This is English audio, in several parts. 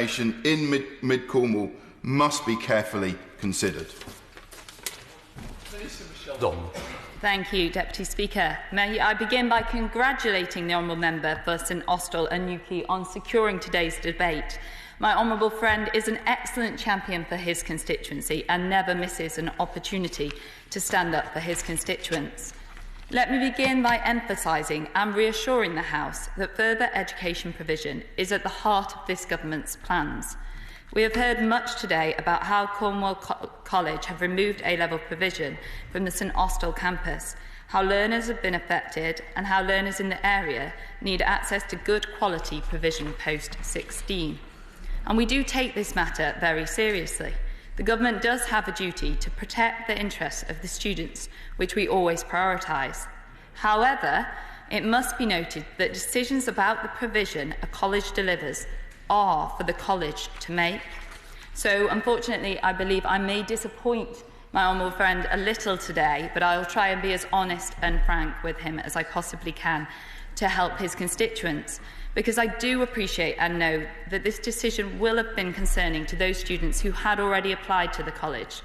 destination in mid-Cornwall must be carefully considered. Thank you, Deputy Speaker. May I begin by congratulating the Honourable Member for St Austell and Newquay on securing today's debate. My honourable friend is an excellent champion for his constituency and never misses an opportunity to stand up for his constituents. Let me begin by emphasising and reassuring the House that further education provision is at the heart of this government's plans. We have heard much today about how Cornwall College have removed A-level provision from the St Austell campus, how learners have been affected and how learners in the area need access to good quality provision post-16. And we do take this matter very seriously. The government does have a duty to protect the interests of the students, which we always prioritise. However, it must be noted that decisions about the provision a college delivers are for the college to make. So, unfortunately, I believe I may disappoint my honourable friend a little today, but I will try and be as honest and frank with him as I possibly can to help his constituents, because I do appreciate and know that this decision will have been concerning to those students who had already applied to the college.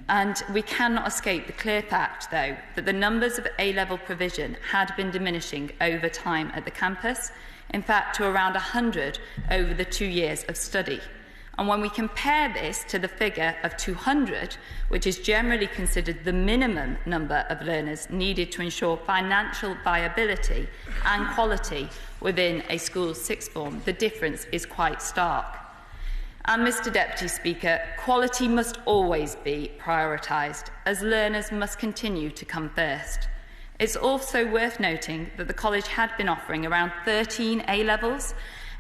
And we cannot escape the clear fact, though, that the numbers of A-level provision had been diminishing over time at the campus, in fact to around 100 over the 2 years of study. And when we compare this to the figure of 200, which is generally considered the minimum number of learners needed to ensure financial viability and quality within a school's sixth form, the difference is quite stark. And, Mr Deputy Speaker, quality must always be prioritised, as learners must continue to come first. It's also worth noting that the college had been offering around 13 A-levels,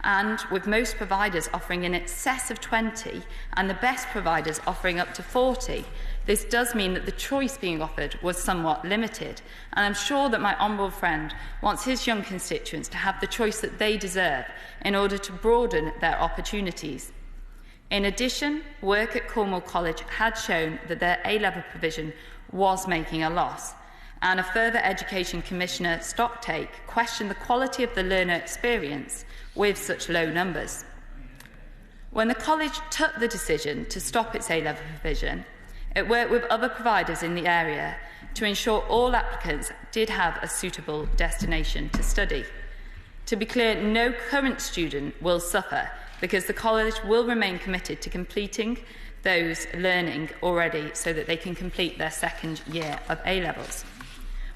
and with most providers offering in excess of 20 and the best providers offering up to 40, this does mean that the choice being offered was somewhat limited, and I'm sure that my honourable friend wants his young constituents to have the choice that they deserve in order to broaden their opportunities. In addition, work at Cornwall College had shown that their A-level provision was making a loss, and a further Education Commissioner, Stocktake, questioned the quality of the learner experience with such low numbers. When the college took the decision to stop its A-level provision, it worked with other providers in the area to ensure all applicants did have a suitable destination to study. To be clear, no current student will suffer because the college will remain committed to completing those learning already so that they can complete their second year of A-levels.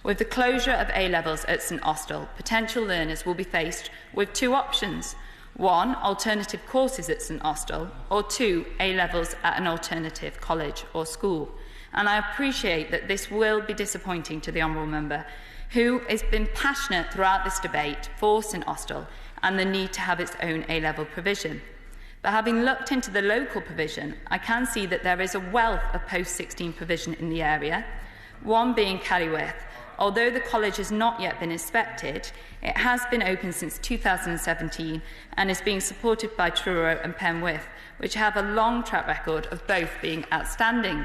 With the closure of A-levels at St Austell, potential learners will be faced with two options. One, alternative courses at St Austell, or two, A-levels at an alternative college or school. And I appreciate that this will be disappointing to the honourable member, who has been passionate throughout this debate for St Austell and the need to have its own A-level provision. But having looked into the local provision, I can see that there is a wealth of post-16 provision in the area, one being Callyworth. Although the college has not yet been inspected, it has been open since 2017 and is being supported by Truro and Penwith, which have a long track record of both being outstanding.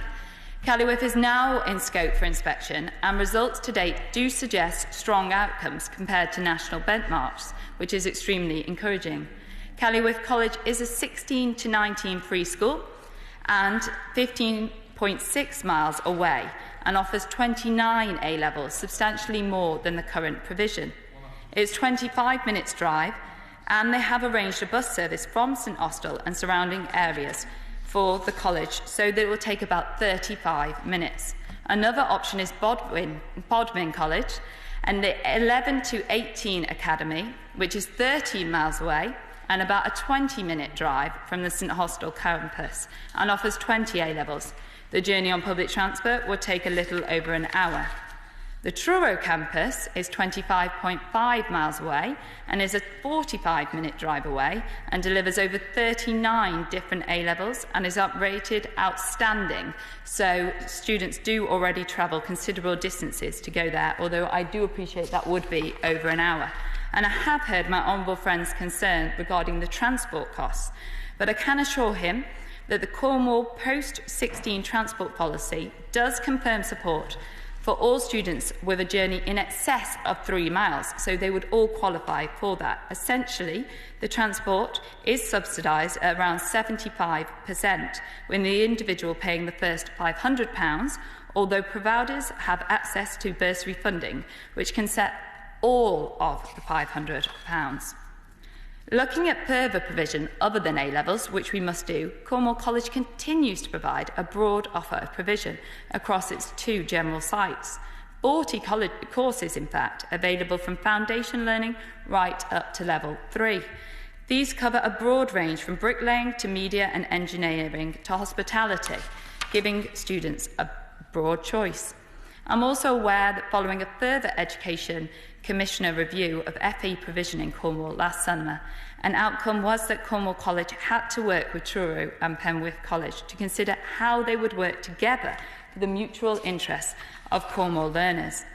Callyworth is now in scope for inspection, and results to date do suggest strong outcomes compared to national benchmarks, which is extremely encouraging. Callyworth College is a 16 to 19 free school and 15.6 miles away, and offers 29 A-levels, substantially more than the current provision. It's 25 minutes drive, and they have arranged a bus service from St Austell and surrounding areas for the college, so that it will take about 35 minutes. Another option is Bodmin College and the 11 to 18 Academy, which is 13 miles away and about a 20-minute drive from the St Austell campus, and offers 20 A-levels. The journey on public transport would take a little over an hour. The Truro campus is 25.5 miles away and is a 45-minute drive away, and delivers over 39 different A-levels and is rated outstanding. So students do already travel considerable distances to go there, although I do appreciate that would be over an hour. And I have heard my honourable friend's concern regarding the transport costs, but I can assure him that the Cornwall post-16 transport policy does confirm support for all students with a journey in excess of 3 miles, so they would all qualify for that. Essentially, the transport is subsidised at around 75%, with the individual paying the first £500, although providers have access to bursary funding, which can set all of the £500. Looking at further provision other than A-levels, which we must do, Cornwall College continues to provide a broad offer of provision across its 2 general sites. 40 courses, in fact, available from foundation learning right up to level 3. These cover a broad range from bricklaying to media and engineering to hospitality, giving students a broad choice. I'm also aware that following a further Education Commissioner review of FE provision in Cornwall last summer, an outcome was that Cornwall College had to work with Truro and Penwith College to consider how they would work together for the mutual interests of Cornwall learners.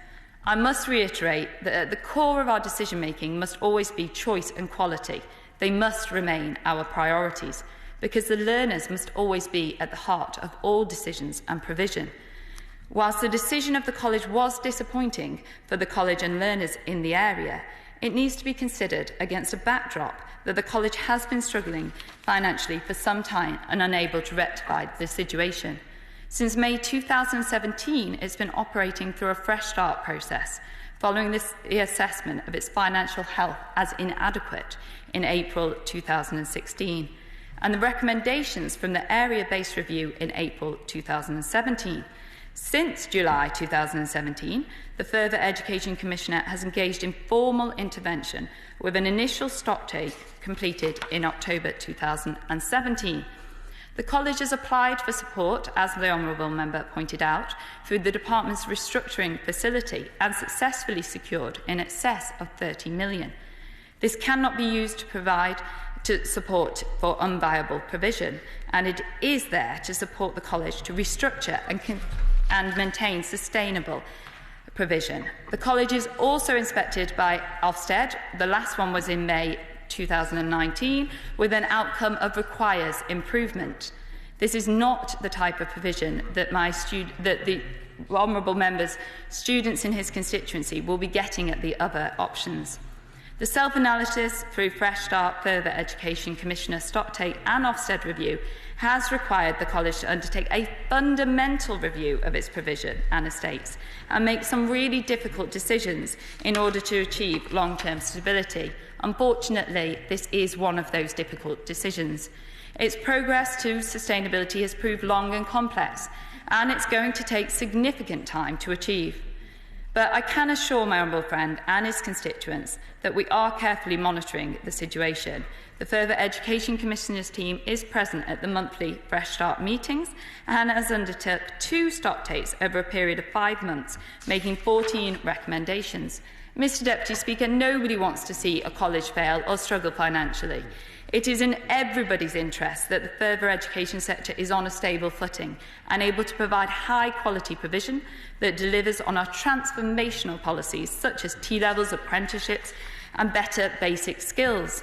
I must reiterate that at the core of our decision-making must always be choice and quality. They must remain our priorities, because the learners must always be at the heart of all decisions and provision. Whilst the decision of the college was disappointing for the college and learners in the area, it needs to be considered against a backdrop that the college has been struggling financially for some time and unable to rectify the situation. Since May 2017, it's been operating through a fresh start process, following the assessment of its financial health as inadequate in April 2016, and the recommendations from the area-based review in April 2017. Since July 2017, the Further Education Commissioner has engaged in formal intervention with an initial stocktake completed in October 2017. The college has applied for support, as the Honourable Member pointed out, through the Department's restructuring facility and successfully secured in excess of £30 million. This cannot be used to provide support for unviable provision, and it is there to support the college to restructure and maintain sustainable provision. The college is also inspected by Ofsted. The last one was in May 2019, with an outcome of requires improvement. This is not the type of provision that the Honourable Member's students in his constituency will be getting at the other options. The self-analysis through Fresh Start, Further Education Commissioner Stocktake and Ofsted review has required the college to undertake a fundamental review of its provision and estates and make some really difficult decisions in order to achieve long-term stability. Unfortunately, this is one of those difficult decisions. Its progress to sustainability has proved long and complex, and it's going to take significant time to achieve. But I can assure my honourable friend and his constituents that we are carefully monitoring the situation. The Further Education Commissioner's team is present at the monthly Fresh Start meetings and has undertook 2 stocktakes over a period of 5 months, making 14 recommendations. Mr Deputy Speaker, nobody wants to see a college fail or struggle financially. It is in everybody's interest that the further education sector is on a stable footing and able to provide high-quality provision that delivers on our transformational policies such as T-levels, apprenticeships and better basic skills.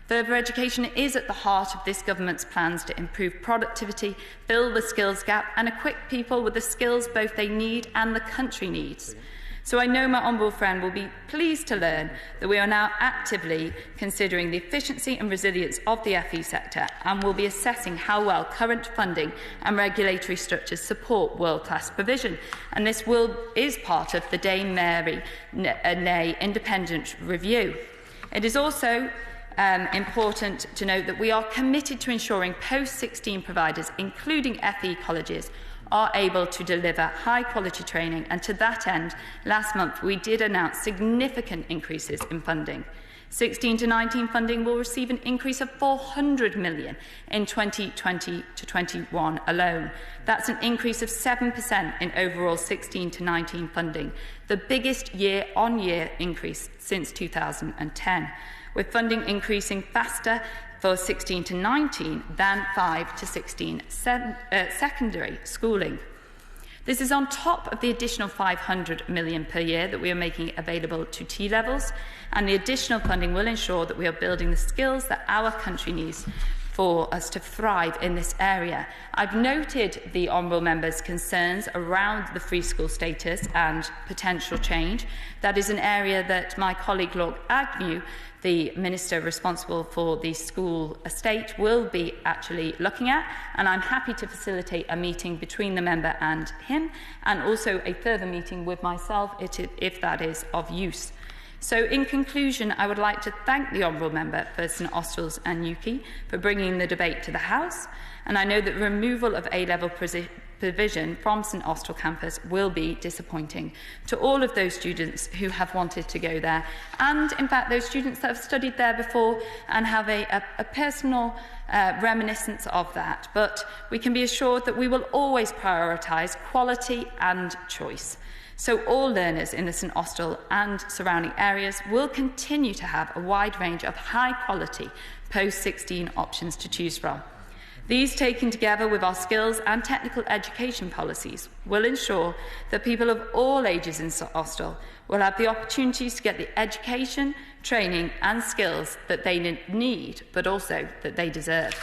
Further education is at the heart of this government's plans to improve productivity, fill the skills gap and equip people with the skills both they need and the country needs. So I know my honourable friend will be pleased to learn that we are now actively considering the efficiency and resilience of the FE sector and will be assessing how well current funding and regulatory structures support world-class provision. And this is part of the Dame Mary Nay independent review. It is also important to note that we are committed to ensuring post-16 providers, including FE colleges, are able to deliver high-quality training, and to that end, last month we did announce significant increases in funding. 16 to 19 funding will receive an increase of £400 million in 2020 to 21 alone. That's an increase of 7% in overall 16 to 19 funding, the biggest year-on-year increase since 2010, with funding increasing faster for 16 to 19 than 5 to 16 secondary schooling. This is on top of the additional £500 million per year that we are making available to T-levels, and the additional funding will ensure that we are building the skills that our country needs for us to thrive in this area. I've noted the Honourable Member's concerns around the free school status and potential change. That is an area that my colleague Lord Agnew, the Minister responsible for the school estate, will be actually looking at, and I'm happy to facilitate a meeting between the member and him, and also a further meeting with myself if that is of use. So, in conclusion, I would like to thank the Honourable Member for St Austell's and Newquay for bringing the debate to the House, and I know that removal of A-level provision from St Austell campus will be disappointing to all of those students who have wanted to go there, and in fact those students that have studied there before and have a personal reminiscence of that. But we can be assured that we will always prioritise quality and choice. So all learners in the St Austell and surrounding areas will continue to have a wide range of high-quality post-16 options to choose from. These, taken together with our skills and technical education policies, will ensure that people of all ages in St Austell will have the opportunities to get the education, training and skills that they need, but also that they deserve.